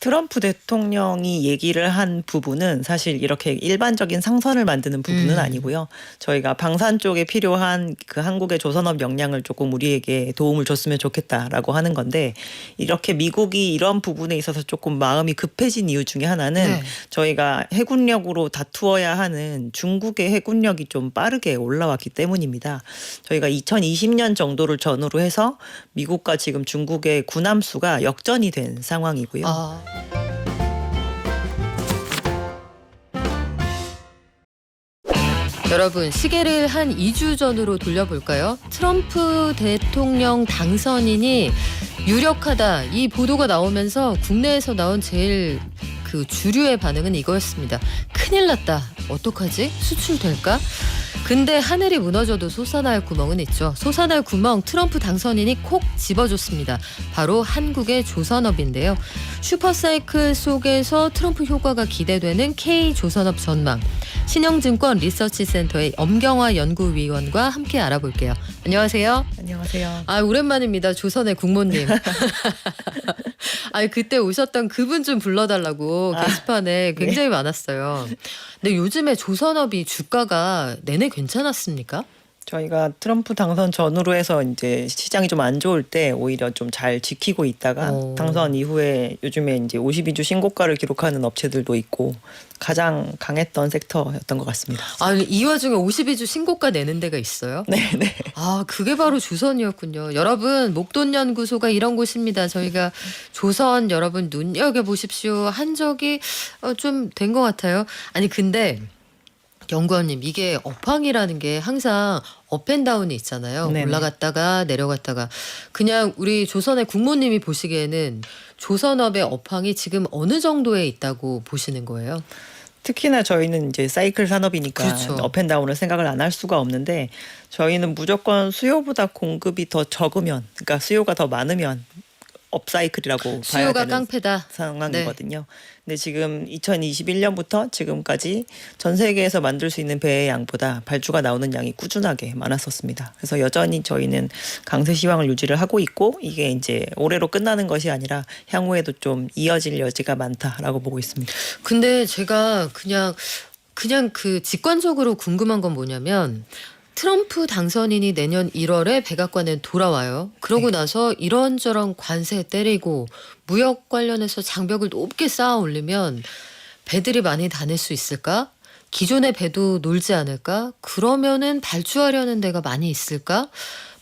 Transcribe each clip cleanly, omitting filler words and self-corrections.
트럼프 대통령이 얘기를 한 부분은 사실 이렇게 일반적인 상선을 만드는 부분은 아니고요. 저희가 방산 쪽에 필요한 그 한국의 조선업 역량을 조금 우리에게 도움을 줬으면 좋겠다라고 하는 건데, 이렇게 미국이 이런 부분에 있어서 조금 마음이 급해진 이유 중에 하나는 네. 저희가 해군력으로 다투어야 하는 중국의 해군력이 좀 빠르게 올라왔기 때문입니다. 저희가 2020년 정도를 전후로 해서 미국과 지금 중국의 군함수가 역전이 된 상황이고요. 아. 여러분, 시계를 한 2주 전으로 돌려볼까요? 트럼프 대통령 당선인이 유력하다, 이 보도가 나오면서 국내에서 나온 제일 그 주류의 반응은 이거였습니다. 큰일 났다. 어떡하지? 수출될까? 근데 하늘이 무너져도 솟아날 구멍은 있죠. 솟아날 구멍, 트럼프 당선인이 콕 집어줬습니다. 바로 한국의 조선업인데요. 슈퍼사이클 속에서 트럼프 효과가 기대되는 K조선업 전망. 신영증권 리서치센터의 엄경화 연구위원과 함께 알아볼게요. 안녕하세요. 안녕하세요. 아, 오랜만입니다. 조선의 국모님. 아, 그때 오셨던 그분 좀 불러달라고 게시판에 굉장히 많았어요. 근데 요즘에 조선업이 주가가 내내 괜찮았습니까? 저희가 트럼프 당선 전후로 해서 이제 시장이 좀 안 좋을 때 오히려 좀 잘 지키고 있다가 당선 이후에 요즘에 이제 52주 신고가를 기록하는 업체들도 있고 가장 강했던 섹터였던 것 같습니다. 아니, 이 와중에 52주 신고가 내는 데가 있어요? 네네. 아, 그게 바로 조선이었군요. 여러분, 목돈연구소가 이런 곳입니다. 저희가 조선 여러분 눈여겨보십시오 한 적이 좀 된 것 같아요. 아니, 근데 연구원님, 이게 업황이라는 게 항상 업앤다운이 있잖아요. 네네. 올라갔다가 내려갔다가. 그냥 우리 조선의 국모님이 보시기에는 조선업의 업황이 지금 어느 정도에 있다고 보시는 거예요? 특히나 저희는 이제 사이클 산업이니까 그렇죠. 업앤다운을 생각을 안 할 수가 없는데, 저희는 무조건 수요보다 공급이 더 적으면, 그러니까 수요가 더 많으면 업사이클이라고 봐야 수요가 되는 깡패다. 상황이거든요. 근데 지금 2021년부터 지금까지 전 세계에서 만들 수 있는 배의 양보다 발주가 나오는 양이 꾸준하게 많았었습니다. 그래서 여전히 저희는 강세 시황을 유지를 하고 있고, 이게 이제 올해로 끝나는 것이 아니라 향후에도 좀 이어질 여지가 많다라고 보고 있습니다. 근데 제가 그냥 그 직관적으로 궁금한 건 뭐냐면, 트럼프 당선인이 내년 1월에 백악관에 돌아와요. 그러고 나서 이런저런 관세 때리고 무역 관련해서 장벽을 높게 쌓아 올리면 배들이 많이 다닐 수 있을까? 기존의 배도 놀지 않을까? 그러면은 발주하려는 데가 많이 있을까?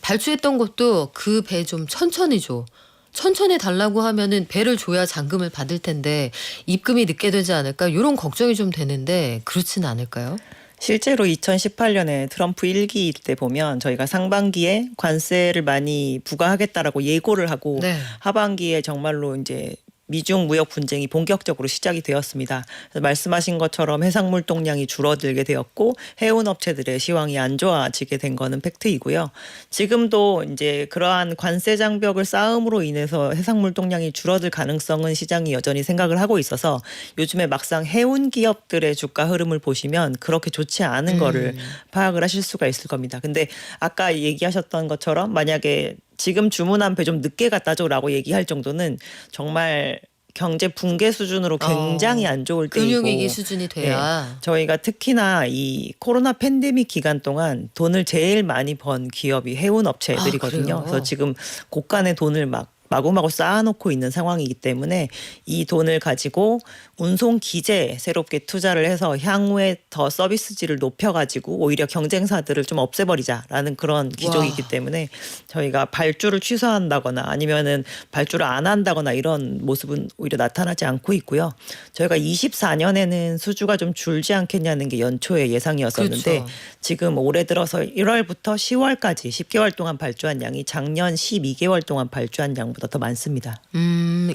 발주했던 것도 그 배 좀 천천히 줘. 천천히 달라고 하면은 배를 줘야 잔금을 받을 텐데 입금이 늦게 되지 않을까? 이런 걱정이 좀 되는데 그렇지는 않을까요? 실제로 2018년에 트럼프 1기 때 보면 저희가 상반기에 관세를 많이 부과하겠다라고 예고를 하고 네. 하반기에 정말로 이제 미중 무역 분쟁이 본격적으로 시작이 되었습니다. 그래서 말씀하신 것처럼 해상물 동량이 줄어들게 되었고 해운 업체들의 시황이 안 좋아지게 된 거는 팩트이고요. 지금도 이제 그러한 관세 장벽을 쌓음으로 인해서 해상물 동량이 줄어들 가능성은 시장이 여전히 생각을 하고 있어서 요즘에 막상 해운 기업들의 주가 흐름을 보시면 그렇게 좋지 않은 거를 파악을 하실 수가 있을 겁니다. 근데 아까 얘기하셨던 것처럼 만약에 지금 주문한 배 좀 늦게 갖다 줘라고 얘기할 정도는 정말 경제 붕괴 수준으로 굉장히 안 좋을 때이고, 금융위기 수준이 돼야. 저희가 특히나 이 코로나 팬데믹 기간 동안 돈을 제일 많이 번 기업이 해운 업체들이거든요. 그래요? 그래서 지금 곳간에 돈을 막 마구마구 쌓아놓고 있는 상황이기 때문에 이 돈을 가지고 운송 기재에 새롭게 투자를 해서 향후에 더 서비스질을 높여가지고 오히려 경쟁사들을 좀 없애버리자라는 그런 기조이기 때문에 저희가 발주를 취소한다거나 아니면은 발주를 안 한다거나 이런 모습은 오히려 나타나지 않고 있고요. 저희가 24년에는 수주가 좀 줄지 않겠냐는 게 연초의 예상이었었는데 그렇죠. 지금 올해 들어서 1월부터 10월까지 10개월 동안 발주한 양이 작년 12개월 동안 발주한 양보다 더 많습니다.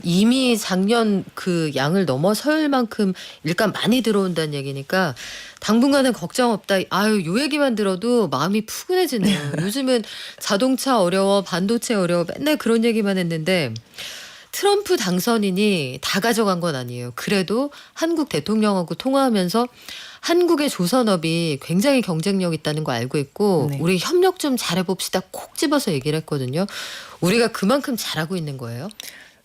이미 작년 그 양을 넘어설 만큼 일단 많이 들어온다는 얘기니까 당분간은 걱정 없다. 아유, 요 얘기만 들어도 마음이 푸근해지네요. 요즘은 자동차 어려워, 반도체 어려워, 맨날 그런 얘기만 했는데 트럼프 당선인이 다 가져간 건 아니에요. 그래도 한국 대통령하고 통화하면서 한국의 조선업이 굉장히 경쟁력 있다는 거 알고 있고 네. 우리 협력 좀 잘해봅시다. 콕 집어서 얘기를 했거든요. 우리가 그만큼 잘하고 있는 거예요?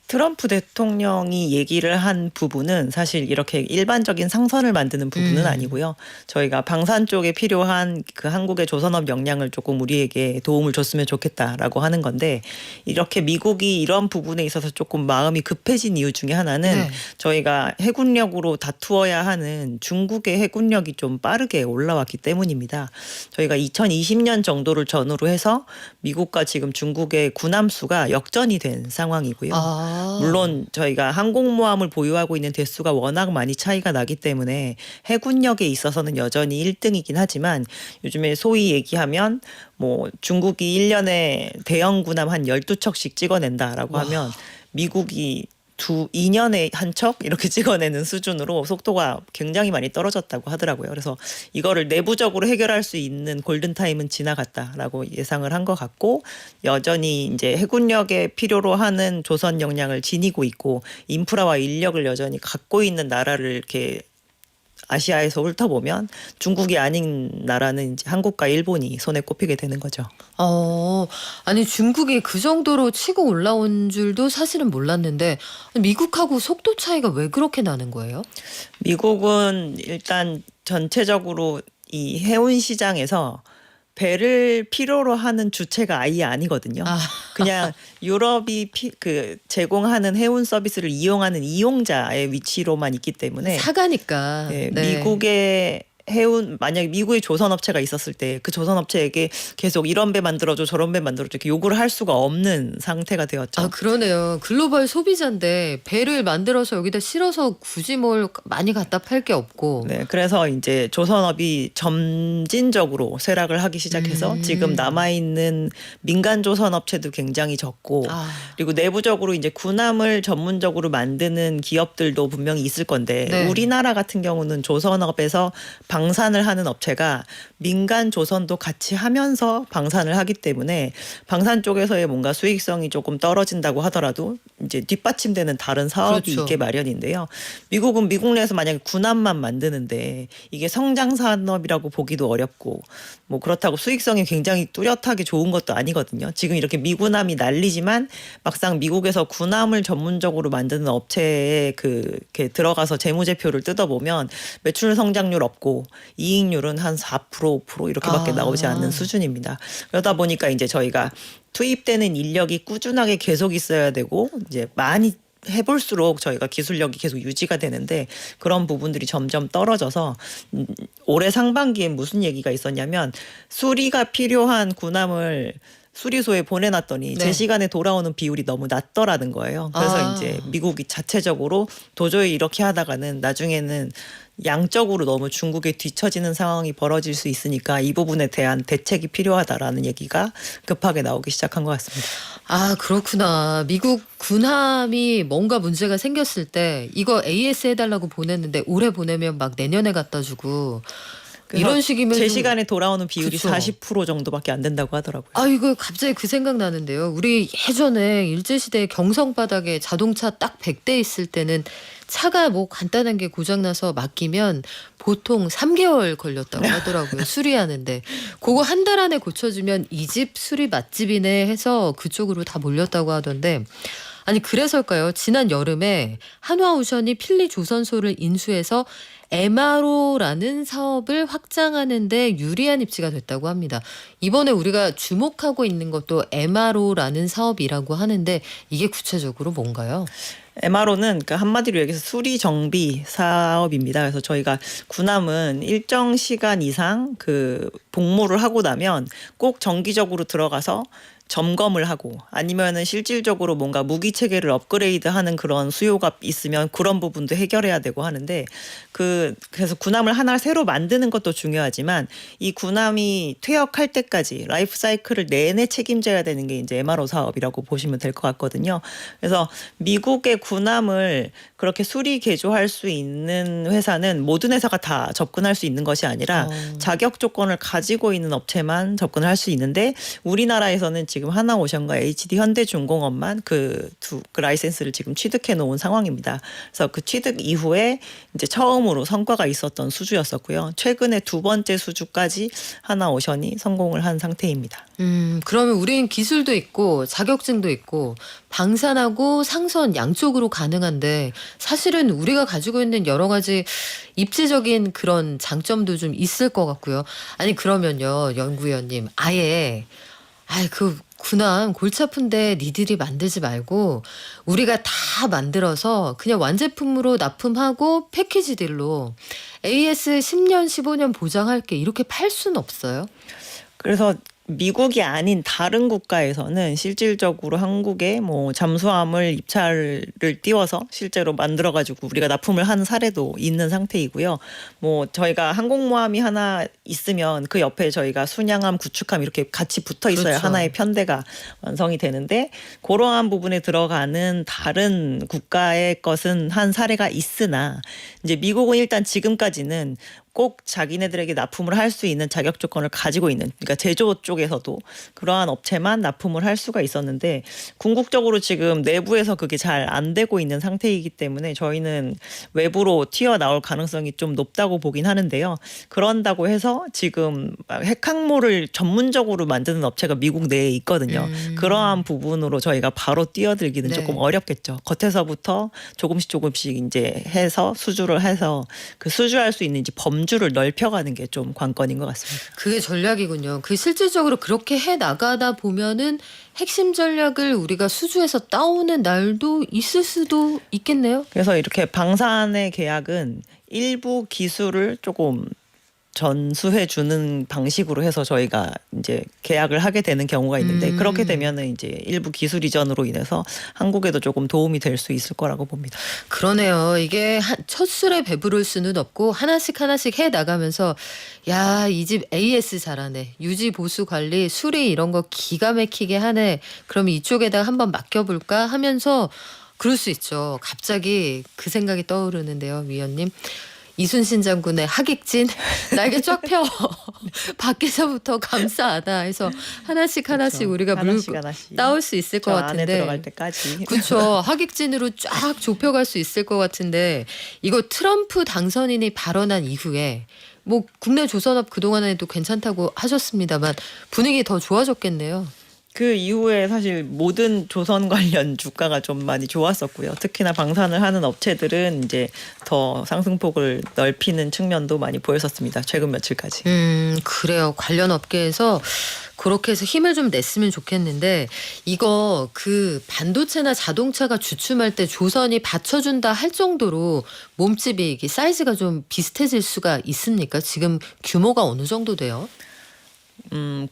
트럼프 대통령이 얘기를 한 부분은 사실 이렇게 일반적인 상선을 만드는 부분은 아니고요. 저희가 방산 쪽에 필요한 그 한국의 조선업 역량을 조금 우리에게 도움을 줬으면 좋겠다라고 하는 건데, 이렇게 미국이 이런 부분에 있어서 조금 마음이 급해진 이유 중에 하나는 네. 저희가 해군력으로 다투어야 하는 중국의 해군력이 좀 빠르게 올라왔기 때문입니다. 저희가 2020년 정도를 전후로 해서 미국과 지금 중국의 군함수가 역전이 된 상황이고요. 물론 저희가 항공모함을 보유하고 있는 대수가 워낙 많이 차이가 나기 때문에 해군력에 있어서는 여전히 1등이긴 하지만, 요즘에 소위 얘기하면 뭐 중국이 1년에 대형 군함 한 12척씩 찍어낸다라고 하면 미국이 2년에 한 척 이렇게 찍어내는 수준으로 속도가 굉장히 많이 떨어졌다고 하더라고요. 그래서 이거를 내부적으로 해결할 수 있는 골든타임은 지나갔다라고 예상을 한 것 같고, 여전히 이제 해군력에 필요로 하는 조선 역량을 지니고 있고 인프라와 인력을 여전히 갖고 있는 나라를 이렇게 아시아에서 훑어보면 중국이 아닌 나라는 이제 한국과 일본이 손에 꼽히게 되는 거죠. 아니 중국이 그 정도로 치고 올라온 줄도 사실은 몰랐는데 미국하고 속도 차이가 왜 그렇게 나는 거예요? 미국은 일단 전체적으로 이 해운 시장에서 배를 필요로 하는 주체가 아예 아니거든요. 그냥 유럽이 제공하는 해운 서비스를 이용하는 이용자의 위치로만 있기 때문에 사가니까. 네, 네. 미국의 만약에 미국의 조선업체가 있었을 때 그 조선업체에게 계속 이런 배 만들어줘 저런 배 만들어줘 이렇게 요구를 할 수가 없는 상태가 되었죠. 그러네요. 글로벌 소비자인데 배를 만들어서 여기다 실어서 굳이 뭘 많이 갖다 팔 게 없고. 네, 그래서 이제 조선업이 점진적으로 쇠락을 하기 시작해서 지금 남아있는 민간 조선업체도 굉장히 적고, 그리고 내부적으로 이제 군함을 전문적으로 만드는 기업들도 분명히 있을 건데, 네. 우리나라 같은 경우는 조선업에서 방산을 하는 업체가 민간 조선도 같이 하면서 방산을 하기 때문에 방산 쪽에서의 뭔가 수익성이 조금 떨어진다고 하더라도 이제 뒷받침되는 다른 사업이 그렇죠. 있게 마련인데요. 미국은 미국 내에서 만약에 군함만 만드는데 이게 성장 산업이라고 보기도 어렵고, 뭐 그렇다고 수익성이 굉장히 뚜렷하게 좋은 것도 아니거든요. 지금 이렇게 미군함이 난리지만 막상 미국에서 군함을 전문적으로 만드는 업체에 이렇게 들어가서 재무제표를 뜯어보면 매출 성장률 없고 이익률은 한 4% 5% 이렇게밖에 나오지 않는 수준입니다. 그러다 보니까 이제 저희가 투입되는 인력이 꾸준하게 계속 있어야 되고 이제 많이 해볼수록 저희가 기술력이 계속 유지가 되는데, 그런 부분들이 점점 떨어져서 올해 상반기에 무슨 얘기가 있었냐면, 수리가 필요한 군함을 수리소에 보내놨더니 제 시간에 돌아오는 비율이 너무 낮더라는 거예요. 그래서 이제 미국이 자체적으로 도저히 이렇게 하다가는 나중에는 양적으로 너무 중국에 뒤처지는 상황이 벌어질 수 있으니까 이 부분에 대한 대책이 필요하다라는 얘기가 급하게 나오기 시작한 것 같습니다. 그렇구나. 미국 군함이 뭔가 문제가 생겼을 때 이거 AS 해달라고 보냈는데 올해 보내면 막 내년에 갖다 주고 이런 식이면 제 시간에 돌아오는 비율이 그쵸. 40% 정도밖에 안 된다고 하더라고요. 이거 갑자기 그 생각 나는데요. 우리 예전에 일제시대 경성바닥에 자동차 딱 100대 있을 때는 차가 뭐 간단한 게 고장나서 맡기면 보통 3개월 걸렸다고 하더라고요. 수리하는데. 그거 한 달 안에 고쳐주면 이 집 수리 맛집이네 해서 그쪽으로 다 몰렸다고 하던데, 아니 그래서일까요? 지난 여름에 한화오션이 필리 조선소를 인수해서 MRO라는 사업을 확장하는 데 유리한 입지가 됐다고 합니다. 이번에 우리가 주목하고 있는 것도 MRO라는 사업이라고 하는데 이게 구체적으로 뭔가요? MRO는 한마디로 얘기해서 수리 정비 사업입니다. 그래서 저희가 군함은 일정 시간 이상 복무를 하고 나면 꼭 정기적으로 들어가서 점검을 하고, 아니면은 실질적으로 뭔가 무기 체계를 업그레이드하는 그런 수요가 있으면 그런 부분도 해결해야 되고 하는데, 그래서 군함을 하나 새로 만드는 것도 중요하지만 이 군함이 퇴역할 때까지 라이프 사이클을 내내 책임져야 되는 게 이제 MRO 사업이라고 보시면 될 것 같거든요. 그래서 미국의 군함을 그렇게 수리 개조할 수 있는 회사는 모든 회사가 다 접근할 수 있는 것이 아니라 자격 조건을 가지고 있는 업체만 접근을 할 수 있는데, 우리나라에서는 지금 지금 하나오션과 HD 현대중공업만 그 라이센스를 지금 취득해 놓은 상황입니다. 그래서 그 취득 이후에 이제 처음으로 성과가 있었던 수주였었고요. 최근에 두 번째 수주까지 하나오션이 성공을 한 상태입니다. 그러면 우리는 기술도 있고 자격증도 있고 방산하고 상선 양쪽으로 가능한데 사실은 우리가 가지고 있는 여러 가지 입지적인 그런 장점도 좀 있을 것 같고요. 아니 그러면요 연구위원님 그 군함 골치 아픈데 니들이 만들지 말고 우리가 다 만들어서 그냥 완제품으로 납품하고 패키지 딜로 AS 10년 15년 보장할게 이렇게 팔 수는 없어요? 그래서 미국이 아닌 다른 국가에서는 실질적으로 한국에 뭐 잠수함을 입찰을 띄워서 실제로 만들어가지고 우리가 납품을 한 사례도 있는 상태이고요. 뭐 저희가 항공모함이 하나 있으면 그 옆에 저희가 순양함, 구축함 이렇게 같이 붙어 있어야 그렇죠. 하나의 편대가 완성이 되는데 그러한 부분에 들어가는 다른 국가의 것은 한 사례가 있으나 이제 미국은 일단 지금까지는 꼭 자기네들에게 납품을 할 수 있는 자격 조건을 가지고 있는 그러니까 제조 쪽에서도 그러한 업체만 납품을 할 수가 있었는데 궁극적으로 지금 내부에서 그게 잘 안 되고 있는 상태이기 때문에 저희는 외부로 튀어나올 가능성이 좀 높다고 보긴 하는데요. 그런다고 해서 지금 핵항모를 전문적으로 만드는 업체가 미국 내에 있거든요. 그러한 부분으로 저희가 바로 뛰어들기는 네. 조금 어렵겠죠. 겉에서부터 조금씩 이제 해서 수주를 해서 그 수주할 수 있는 이제 범주를 넓혀가는 게 좀 관건인 것 같습니다. 그게 전략이군요. 그 실질적으로 그렇게 해 나가다 보면은 핵심 전략을 우리가 수주해서 따오는 날도 있을 수도 있겠네요. 그래서 이렇게 방산의 계약은 일부 기술을 조금 전수해 주는 방식으로 해서 저희가 이제 계약을 하게 되는 경우가 있는데 그렇게 되면은 이제 일부 기술 이전으로 인해서 한국에도 조금 도움이 될 수 있을 거라고 봅니다. 그러네요. 이게 첫 술에 배부를 수는 없고 하나씩 해 나가면서 야, 이 집 AS 잘하네. 유지 보수 관리 수리 이런 거 기가 막히게 하네. 그럼 이쪽에다가 한번 맡겨볼까 하면서 그럴 수 있죠. 갑자기 그 생각이 떠오르는데요, 위원님. 이순신 장군의 하객진 날개 쫙 펴 밖에서부터 감싸하다 해서 하나씩 그렇죠. 우리가 하나씩 따올 수 있을 것 저 같은데 안에 들어갈 때까지. 그렇죠. 하객진으로 쫙 좁혀갈 수 있을 것 같은데 이거 트럼프 당선인이 발언한 이후에 뭐 국내 조선업 그동안에도 괜찮다고 하셨습니다만 분위기 더 좋아졌겠네요. 그 이후에 사실 모든 조선 관련 주가가 좀 많이 좋았었고요. 특히나 방산을 하는 업체들은 이제 더 상승폭을 넓히는 측면도 많이 보였었습니다. 최근 며칠까지. 그래요. 관련 업계에서 그렇게 해서 힘을 좀 냈으면 좋겠는데 이거 그 반도체나 자동차가 주춤할 때 조선이 받쳐준다 할 정도로 몸집이 이게 사이즈가 좀 비슷해질 수가 있습니까? 지금 규모가 어느 정도 돼요?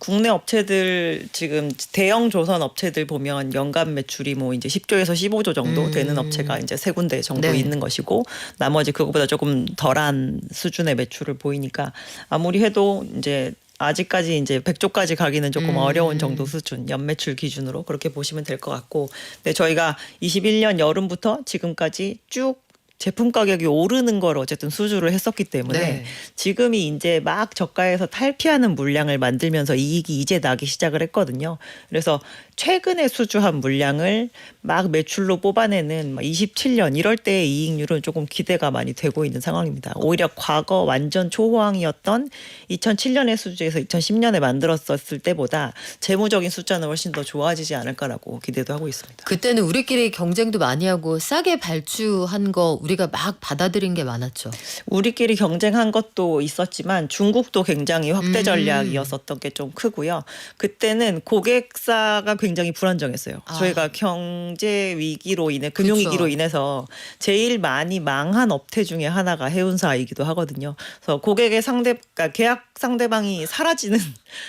국내 업체들 지금 대형 조선 업체들 보면 연간 매출이 뭐 이제 10조에서 15조 정도 되는 업체가 이제 세 군데 정도 네. 있는 것이고 나머지 그거보다 조금 덜한 수준의 매출을 보이니까 아무리 해도 이제 아직까지 이제 100조까지 가기는 조금 어려운 정도 수준 연매출 기준으로 그렇게 보시면 될 것 같고 근데 저희가 21년 여름부터 지금까지 쭉 제품 가격이 오르는 걸 어쨌든 수주를 했었기 때문에 네. 지금이 이제 막 저가에서 탈피하는 물량을 만들면서 이익이 이제 나기 시작을 했거든요. 그래서 최근에 수주한 물량을 막 매출로 뽑아내는 27년 이럴 때의 이익률은 조금 기대가 많이 되고 있는 상황입니다. 오히려 과거 완전 초호황이었던 2007년에 수주해서 2010년에 만들었을 때보다 재무적인 숫자는 훨씬 더 좋아지지 않을까라고 기대도 하고 있습니다. 그때는 우리끼리 경쟁도 많이 하고 싸게 발주한 거 우리가 막 받아들인 게 많았죠. 우리끼리 경쟁한 것도 있었지만 중국도 굉장히 확대 전략이었었던 게 좀 크고요. 그때는 고객사가 굉장히 불안정했어요. 저희가 경제 위기로 인해 금융 그렇죠. 위기로 인해서 제일 많이 망한 업체 중에 하나가 해운사이기도 하거든요. 그래서 고객의 그러니까 계약 상대방이 사라지는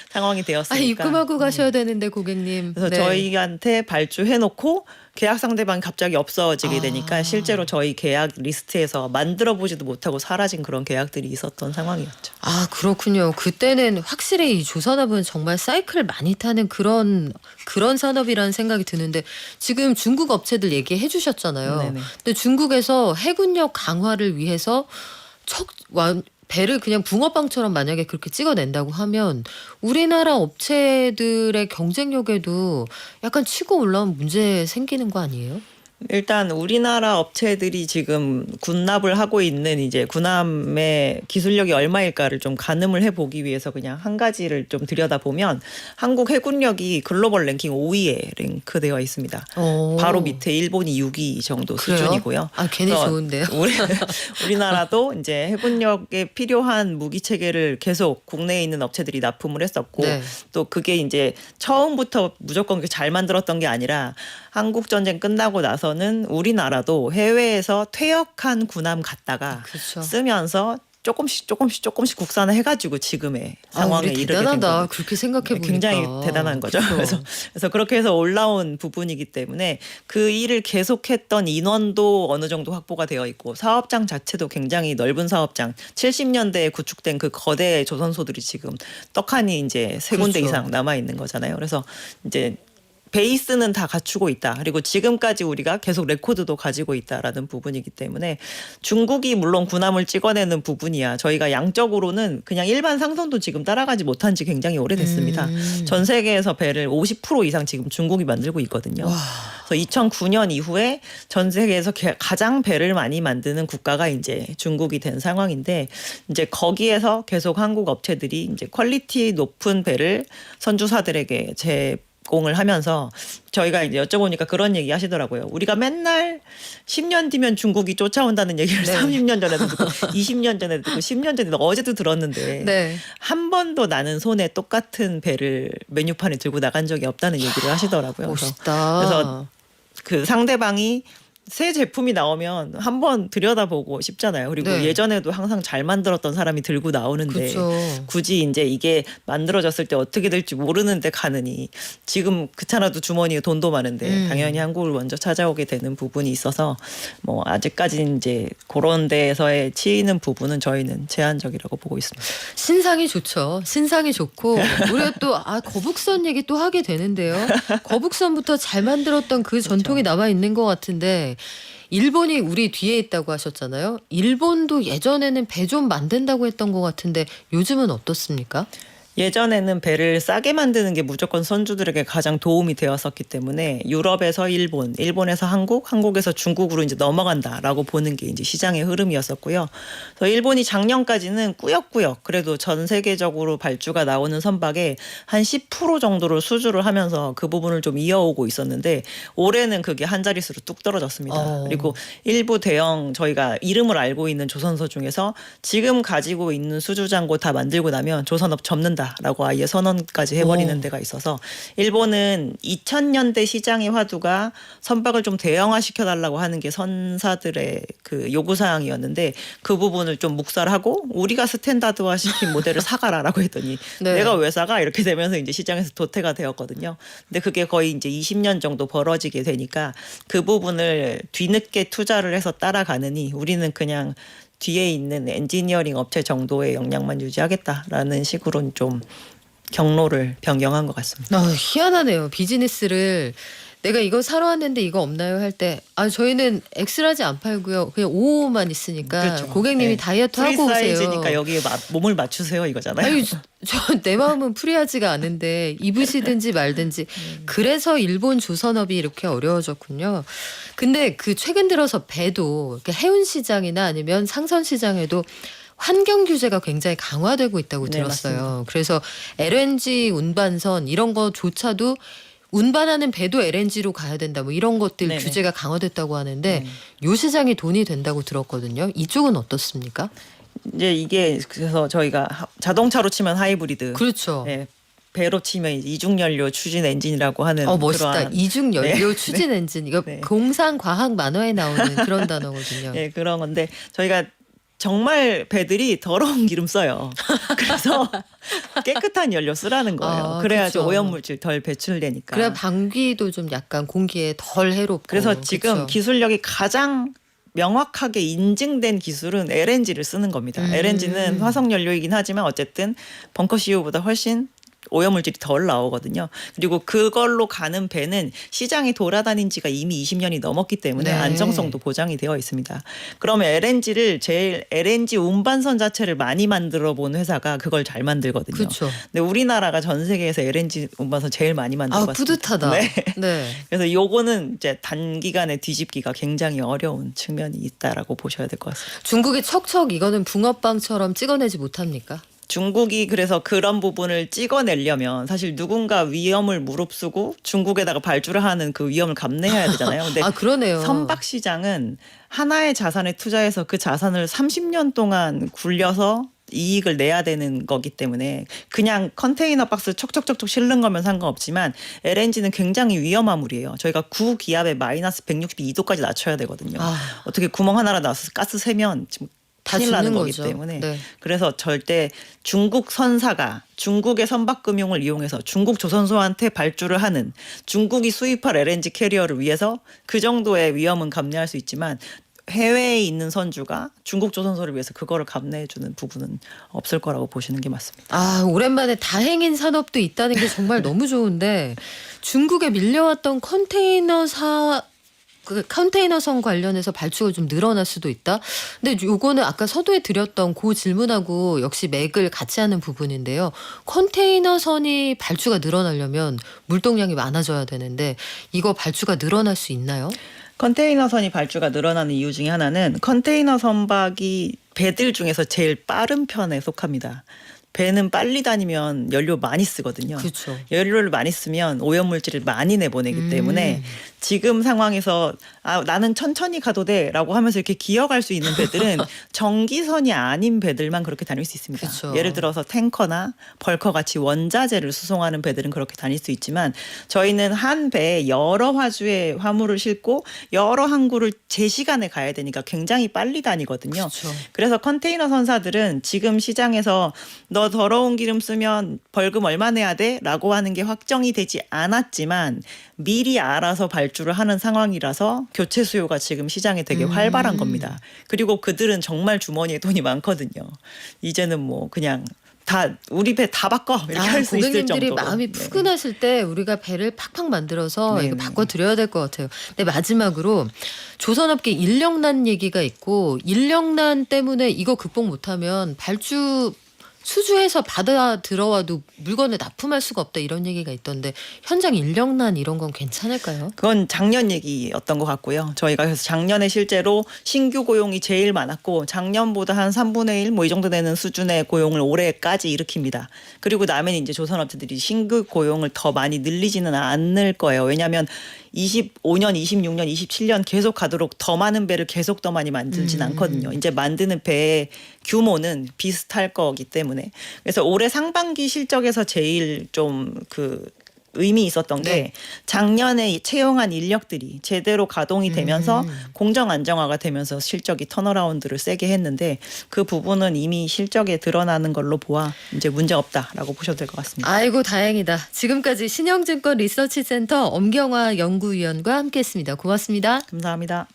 상황이 되었으니까. 입금하고 가셔야 되는데 고객님. 그래서 네. 저희한테 발주해놓고 계약 상대방이 갑자기 없어지게 되니까 실제로 저희 계약 리스트에서 만들어보지도 못하고 사라진 그런 계약들이 있었던 상황이었죠. 아 그렇군요. 그때는 확실히 이 조선업은 정말 사이클 많이 타는 그런 산업이라는 생각이 드는데 지금 중국 업체들 얘기해 주셨잖아요. 네네. 근데 중국에서 해군력 강화를 위해서 배를 그냥 붕어빵처럼 만약에 그렇게 찍어낸다고 하면 우리나라 업체들의 경쟁력에도 약간 치고 올라온 문제 생기는 거 아니에요? 일단 우리나라 업체들이 지금 군납을 하고 있는 이제 군함의 기술력이 얼마일까를 좀 가늠을 해보기 위해서 그냥 한 가지를 좀 들여다보면 한국 해군력이 글로벌 랭킹 5위에 랭크되어 있습니다. 바로 밑에 일본이 6위 정도 그래요? 수준이고요. 아 괜히 좋은데요. 우리나라도 이제 해군력에 필요한 무기 체계를 계속 국내에 있는 업체들이 납품을 했었고 네. 또 그게 이제 처음부터 무조건 잘 만들었던 게 아니라 한국 전쟁 끝나고 나서는 우리나라도 해외에서 퇴역한 군함 갖다가 그렇죠. 쓰면서 조금씩 국산화 해가지고 지금의 상황에 우리 이르게 된 대단하다. 거죠. 그렇게 생각해 보니까 굉장히 대단한 거죠. 그렇죠. 그래서 그렇게 해서 올라온 부분이기 때문에 그 일을 계속했던 인원도 어느 정도 확보가 되어 있고 사업장 자체도 굉장히 넓은 사업장. 70년대에 구축된 그 거대 조선소들이 지금 떡하니 이제 세 군데 그렇죠. 이상 남아 있는 거잖아요. 그래서 이제 베이스는 다 갖추고 있다. 그리고 지금까지 우리가 계속 레코드도 가지고 있다라는 부분이기 때문에 중국이 물론 군함을 찍어내는 부분이야. 저희가 양적으로는 그냥 일반 상선도 지금 따라가지 못한 지 굉장히 오래됐습니다. 전 세계에서 배를 50% 이상 지금 중국이 만들고 있거든요. 와. 그래서 2009년 이후에 전 세계에서 가장 배를 많이 만드는 국가가 이제 중국이 된 상황인데 이제 거기에서 계속 한국 업체들이 이제 퀄리티 높은 배를 선주사들에게 공을 하면서 저희가 이제 여쭤보니까 그런 얘기 하시더라고요. 우리가 맨날 10년 뒤면 중국이 쫓아온다는 얘기를 네. 30년 전에도 듣고 20년 전에도 듣고 10년 전에도 어제도 들었는데 네. 한 번도 나는 손에 똑같은 배를 메뉴판에 들고 나간 적이 없다는 얘기를 하시더라고요. 멋있다. 그래서 그 상대방이 새 제품이 나오면 한번 들여다보고 싶잖아요. 그리고 네. 예전에도 항상 잘 만들었던 사람이 들고 나오는데 그렇죠. 굳이 이제 이게 만들어졌을 때 어떻게 될지 모르는데 가느니 지금 그렇잖아도 주머니에 돈도 많은데 당연히 한국을 먼저 찾아오게 되는 부분이 있어서 뭐 아직까지는 이제 그런 데에서의 치이는 부분은 저희는 제한적이라고 보고 있습니다. 신상이 좋죠. 신상이 좋고 우리가 또 거북선 얘기 또 하게 되는데요. 거북선부터 잘 만들었던 그 전통이 남아 있는 것 같은데 일본이 우리 뒤에 있다고 하셨잖아요. 일본도 예전에는 배 좀 만든다고 했던 것 같은데 요즘은 어떻습니까? 예전에는 배를 싸게 만드는 게 무조건 선주들에게 가장 도움이 되었었기 때문에 유럽에서 일본, 일본에서 한국, 한국에서 중국으로 이제 넘어간다라고 보는 게 이제 시장의 흐름이었었고요. 그래서 일본이 작년까지는 꾸역꾸역 그래도 전 세계적으로 발주가 나오는 선박에 한 10% 정도를 수주를 하면서 그 부분을 좀 이어오고 있었는데 올해는 그게 한 자릿수로 뚝 떨어졌습니다. 그리고 일부 대형 저희가 이름을 알고 있는 조선소 중에서 지금 가지고 있는 수주장고 다 만들고 나면 조선업 접는다. 라고 아예 선언까지 해버리는 데가 있어서 일본은 2000년대 시장의 화두가 선박을 좀 대형화시켜달라고 하는 게 선사들의 그 요구사항이었는데 그 부분을 좀 묵살하고 우리가 스탠다드화시킨 모델을 사가라라고 했더니 네. 내가 왜 사가? 이렇게 되면서 이제 시장에서 도태가 되었거든요. 근데 그게 거의 이제 20년 정도 벌어지게 되니까 그 부분을 뒤늦게 투자를 해서 따라가느니 우리는 그냥 뒤에 있는 엔지니어링 업체 정도의 역량만 유지하겠다라는 식으로는 좀 경로를 변경한 것 같습니다. 희한하네요. 비즈니스를 내가 이거 사러 왔는데 이거 없나요 할 때 저희는 엑스라지 안 팔고요. 그냥 5호만 있으니까 그렇죠. 고객님이 네. 다이어트 하고 오세요. 프리사이즈니까 여기에 몸을 맞추세요 이거잖아요. 아니 내 마음은 프리하지가 않은데 입으시든지 말든지 그래서 일본 조선업이 이렇게 어려워졌군요. 근데 그 최근 들어서 배도 해운 시장이나 아니면 상선 시장에도 환경 규제가 굉장히 강화되고 있다고 네, 들었어요. 맞습니다. 그래서 LNG 운반선 이런 거조차도 운반하는 배도 LNG로 가야 된다. 뭐 이런 것들 네네. 규제가 강화됐다고 하는데 요 시장이 돈이 된다고 들었거든요. 이쪽은 어떻습니까? 이제 이게 그래서 저희가 자동차로 치면 하이브리드, 그렇죠. 네, 배로 치면 이제 이중연료 추진 엔진이라고 하는 멋있다. 그러한 이중 연료 네. 추진 엔진. 이거 네. 공상 과학 만화에 나오는 그런 단어거든요. 네, 그런 건데 저희가 정말 배들이 더러운 기름 써요. 그래서 깨끗한 연료 쓰라는 거예요. 그래야지 그렇죠. 오염물질 덜 배출되니까. 그래야 방귀도 좀 약간 공기에 덜 해롭고. 그래서 지금 그렇죠. 기술력이 가장 명확하게 인증된 기술은 LNG를 쓰는 겁니다. LNG는 화석연료이긴 하지만 어쨌든 벙커 CU보다 훨씬 오염물질이 덜 나오거든요. 그리고 그걸로 가는 배는 시장에 돌아다닌 지가 이미 20년이 넘었기 때문에 네. 안정성도 보장이 되어 있습니다. 그러면 LNG 운반선 자체를 많이 만들어 본 회사가 그걸 잘 만들거든요. 그렇죠. 근데 우리나라가 전 세계에서 LNG 운반선 제일 많이 만들었습니다. 뿌듯하다. 네. 네. 그래서 요거는 이제 단기간에 뒤집기가 굉장히 어려운 측면이 있다라고 보셔야 될 것 같습니다. 중국이 척척 이거는 붕어빵처럼 찍어내지 못합니까? 중국이 그래서 그런 부분을 찍어내려면 사실 누군가 위험을 무릅쓰고 중국에다가 발주를 하는 그 위험을 감내해야 되잖아요. 근데 그러네요. 선박 시장은 하나의 자산에 투자해서 그 자산을 30년 동안 굴려서 이익을 내야 되는 거기 때문에 그냥 컨테이너 박스 척척척척 실는 거면 상관없지만 LNG는 굉장히 위험한 물이에요. 저희가 구기압에 마이너스 162도까지 낮춰야 되거든요. 어떻게 구멍 하나로 나서 가스 새면 지금 다 큰일 나는 죽는 거기 거죠. 때문에 네. 그래서 절대 중국 선사가 중국의 선박금융을 이용해서 중국 조선소한테 발주를 하는 중국이 수입할 LNG 캐리어를 위해서 그 정도의 위험은 감내할 수 있지만 해외에 있는 선주가 중국 조선소를 위해서 그거를 감내해주는 부분은 없을 거라고 보시는 게 맞습니다. 오랜만에 다행인 산업도 있다는 게 정말 너무 좋은데 중국에 밀려왔던 컨테이너선 관련해서 발주가 좀 늘어날 수도 있다. 근데 요거는 아까 서두에 드렸던 그 질문하고 역시 맥을 같이 하는 부분인데요. 컨테이너선이 발주가 늘어나려면 물동량이 많아져야 되는데 이거 발주가 늘어날 수 있나요? 컨테이너선이 발주가 늘어나는 이유 중에 하나는 컨테이너 선박이 배들 중에서 제일 빠른 편에 속합니다. 배는 빨리 다니면 연료 많이 쓰거든요. 그렇죠. 연료를 많이 쓰면 오염물질을 많이 내보내기 때문에 지금 상황에서 나는 천천히 가도 돼라고 하면서 이렇게 기어갈 수 있는 배들은 정기선이 아닌 배들만 그렇게 다닐 수 있습니다. 그쵸. 예를 들어서 탱커나 벌커 같이 원자재를 수송하는 배들은 그렇게 다닐 수 있지만 저희는 한 배에 여러 화주의 화물을 싣고 여러 항구를 제 시간에 가야 되니까 굉장히 빨리 다니거든요. 그쵸. 그래서 컨테이너 선사들은 지금 시장에서 너 더러운 기름 쓰면 벌금 얼마 내야 돼? 라고 하는 게 확정이 되지 않았지만 미리 알아서 발주를 하는 상황이라서 교체 수요가 지금 시장에 되게 활발한 겁니다. 그리고 그들은 정말 주머니에 돈이 많거든요. 이제는 뭐 그냥 다 우리 배 다 바꿔 이렇게 할 수 있을 고객님들이 정도로. 마음이 푸근하실 때 우리가 배를 팍팍 만들어서 이거 네네. 바꿔드려야 될 것 같아요. 근데 마지막으로 조선업계 인력난 얘기가 있고 인력난 때문에 이거 극복 못하면 발주 수주해서 받아 들어와도 물건을 납품할 수가 없다 이런 얘기가 있던데 현장 인력난 이런 건 괜찮을까요? 그건 작년 얘기였던 것 같고요. 저희가 그래서 작년에 실제로 신규 고용이 제일 많았고 작년보다 한 3분의 1 뭐 이 정도 되는 수준의 고용을 올해까지 일으킵니다. 그리고 나면 이제 조선업체들이 신규 고용을 더 많이 늘리지는 않을 거예요. 왜냐하면 25년, 26년, 27년 계속 가도록 더 많은 배를 계속 더 많이 만들진 않거든요. 이제 만드는 배의 규모는 비슷할 거기 때문에. 그래서 올해 상반기 실적에서 제일 좀 의미 있었던 게 작년에 채용한 인력들이 제대로 가동이 되면서 공정 안정화가 되면서 실적이 턴어라운드를 세게 했는데 그 부분은 이미 실적에 드러나는 걸로 보아 이제 문제 없다라고 보셔도 될 것 같습니다. 아이고 다행이다. 지금까지 신영증권 리서치센터 엄경화 연구위원과 함께했습니다. 고맙습니다. 감사합니다.